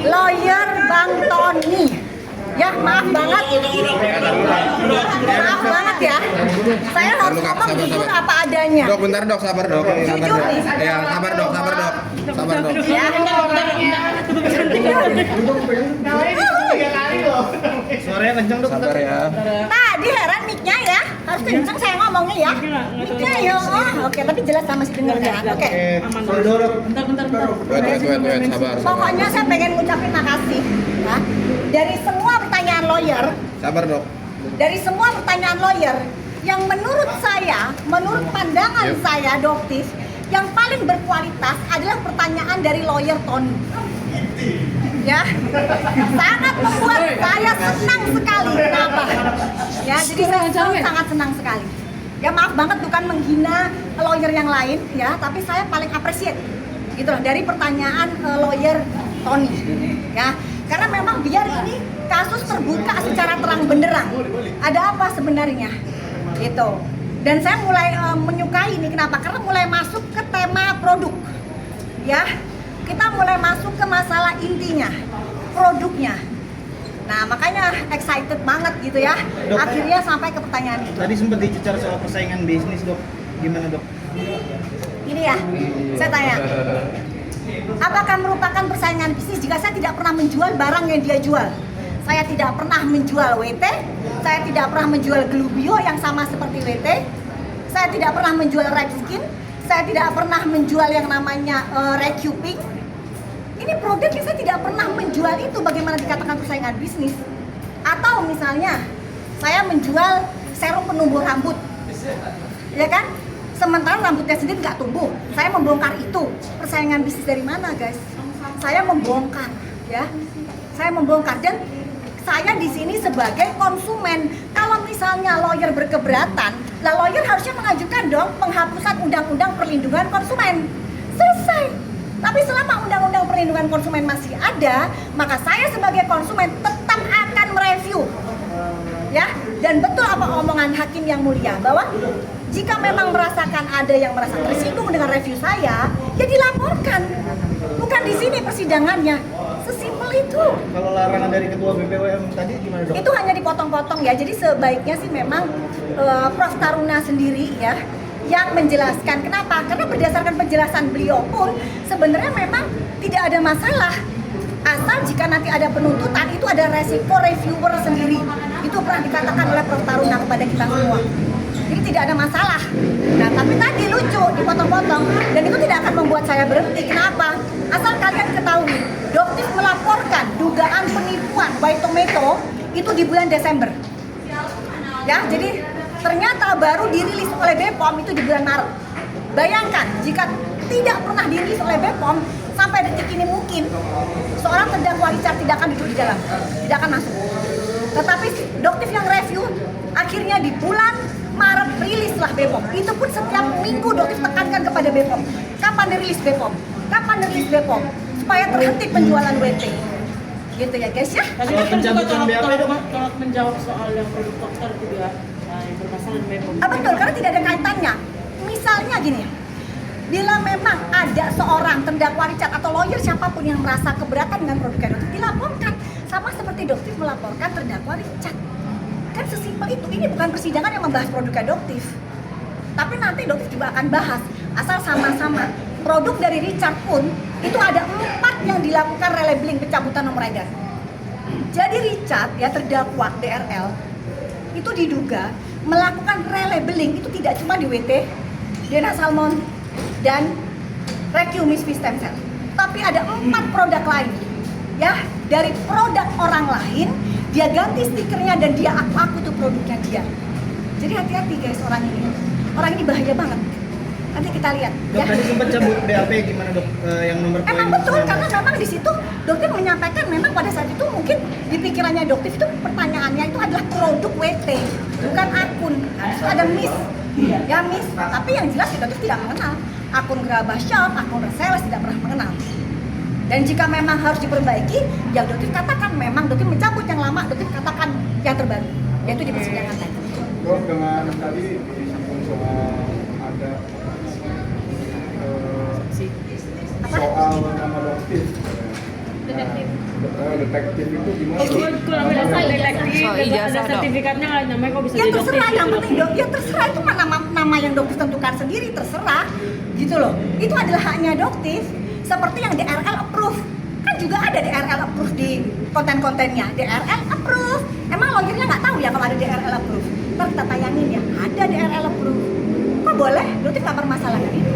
lawyer Bang Tony. Ya, maaf banget. Maaf banget ya. Saya harus ngomong jujur apa adanya. Dok, bentar dok, sabar dok. Jujur nih. Ya, sabar dok. Sabar dok. Ya. Suaranya kenceng dok. Sabar ya. Tadi heran mic-nya ya. Harus kenceng saya ngomongnya ya. Mic-nya ya. Oke, tapi jelas sama si dengarnya. Oke. Wait, sabar. Pokoknya saya pengen ngucapin makasih ya. Dari semua pertanyaan lawyer, Sabar dok. dari semua pertanyaan lawyer yang menurut saya, menurut pandangan saya Doktif, yang paling berkualitas adalah pertanyaan dari lawyer Tony. Ya, sangat membuat saya senang sekali. Kenapa? Ya, jadi saya sangat senang sekali. Ya maaf banget bukan menghina lawyer yang lain ya, tapi saya paling appreciate gitu loh dari pertanyaan lawyer Tony. Ya, karena memang biar ini kasus terbuka secara terang benderang. Ada apa sebenarnya? Gitu. Dan saya mulai menyukai ini kenapa? Karena mulai masuk ke tema produk. Ya. Kita mulai masuk ke masalah intinya, produknya. Nah, makanya excited banget gitu ya. Dok, akhirnya sampai ke pertanyaan itu. Tadi sempat dicecar soal persaingan bisnis dok. Gimana dok? Ini ya, saya tanya. Apakah merupakan persaingan bisnis jika saya tidak pernah menjual barang yang dia jual? Saya tidak pernah menjual WT, saya tidak pernah menjual Glubio yang sama seperti WT, saya tidak pernah menjual Red Skin, saya tidak pernah menjual yang namanya Recuping. Ini produk yang saya tidak pernah menjual itu, bagaimana dikatakan persaingan bisnis? Atau misalnya saya menjual serum penumbuh rambut, ya kan? Sementara rambutnya sendiri nggak tumbuh, saya membongkar itu. Persaingan bisnis dari mana, guys? Saya membongkar, ya. Saya membongkar dan saya di sini sebagai konsumen. Kalau misalnya lawyer berkeberatan, lah lawyer harusnya mengajukan dong penghapusan undang-undang perlindungan konsumen. Selesai. Tapi selama undang-undang perlindungan konsumen masih ada, maka saya sebagai konsumen tetap akan mereview. Ya, dan betul apa omongan hakim yang mulia bahwa jika memang merasakan ada yang merasa tersinggung dengan review saya, ya dilaporkan. Bukan di sini persidangannya. Sesimpel itu. Kalau larangan dari ketua BPOM tadi gimana dok? Itu hanya dipotong-potong ya. Jadi sebaiknya sih memang Prof Taruna sendiri ya yang menjelaskan. Kenapa? Karena berdasarkan penjelasan beliau pun sebenarnya memang tidak ada masalah. Asal jika nanti ada penuntutan itu ada resiko reviewer sendiri. Itu pernah dikatakan oleh Prof Taruna kepada kita semua. Jadi tidak ada masalah. Nah, tapi tadi lucu dipotong-potong dan itu tidak akan membuat saya berhenti. Kenapa? Asal kalian ketahui, Doktif melaporkan dugaan penipuan White Tomato itu di bulan Desember. Ya, jadi ternyata baru dirilis oleh BPOM itu di bulan Maret. Bayangkan jika tidak pernah dirilis oleh BPOM sampai detik ini mungkin seorang terdakwa Richard tidak akan duduk di dalam, tidak akan masuk. Tetapi Doktif yang review akhirnya di bulan Maret rilislah BPOM. Itu pun setiap minggu Doktif tekankan kepada BPOM. Kapan dirilis BPOM? Kapan dirilis BPOM? Supaya terhenti penjualan WT. Gitu ya guys ya. Tadi Soal kan pencabutan BAP dok. tolak menjawab soal yang produk dokter juga yang bermasalah BPOM. Betul, karena tidak ada kaitannya. Misalnya gini, bila memang ada seorang terdakwa Richard atau lawyer siapapun yang merasa keberatan dengan produknya Doktif, dilaporkan. Sama seperti Doktif melaporkan terdakwa Richard. Kan sesimpel itu. Ini bukan persidangan yang membahas produknya Doktif. Tapi nanti Doktif juga akan bahas. Asal sama-sama. Produk dari Richard pun itu ada 4 yang dilakukan relabeling pencabutan nomor edar. Jadi Richard ya terdakwa DRL itu diduga melakukan relabeling itu tidak cuma di WT, Dena Salmon dan Recumis Stem Cell, tapi ada 4 produk lain. Ya, dari produk orang lain dia ganti stikernya dan dia aku tuh produknya dia. Jadi hati-hati guys orang ini. Orang ini bahaya banget. Nanti kita lihat. Dok Ya. tadi sempat cabut BAP gimana dok? Yang nomor poin Emang betul 19. karena memang di situ dokter menyampaikan memang pada saat itu mungkin di pikirannya Doktif itu pertanyaannya itu adalah produk WT bukan akun. Nah, itu ada miss. Ya miss. Tapi yang jelas Doktif tidak mengenal akun Gerabah Shop, akun Reseles tidak pernah mengenal. Dan jika memang harus diperbaiki, ya Doktif katakan memang Doktif mencabut yang lama, Doktif katakan yang terbaru, yaitu di persidangan tadi. Dok, dengan tadi disinggung soal ada Apa? soal nama Doktif. detektif. Detektif itu gimana? Kalau ada detektif, Oh, ada ijazah, Dok. sertifikatnya nggak namanya kok bisa Ya jadi terserah, detektif yang gitu, penting dok, ya terserah itu mah nama yang dokter tentukan sendiri, terserah gitu loh. Itu adalah haknya dokter. Seperti yang DRL approve, kan juga ada DRL approve di konten-kontennya. DRL approve, emang lawyernya nggak tahu ya kalau ada DRL approve? Ntar kita tayangin ya, ada DRL approve. Kok boleh? Dokter nggak permasalahan itu.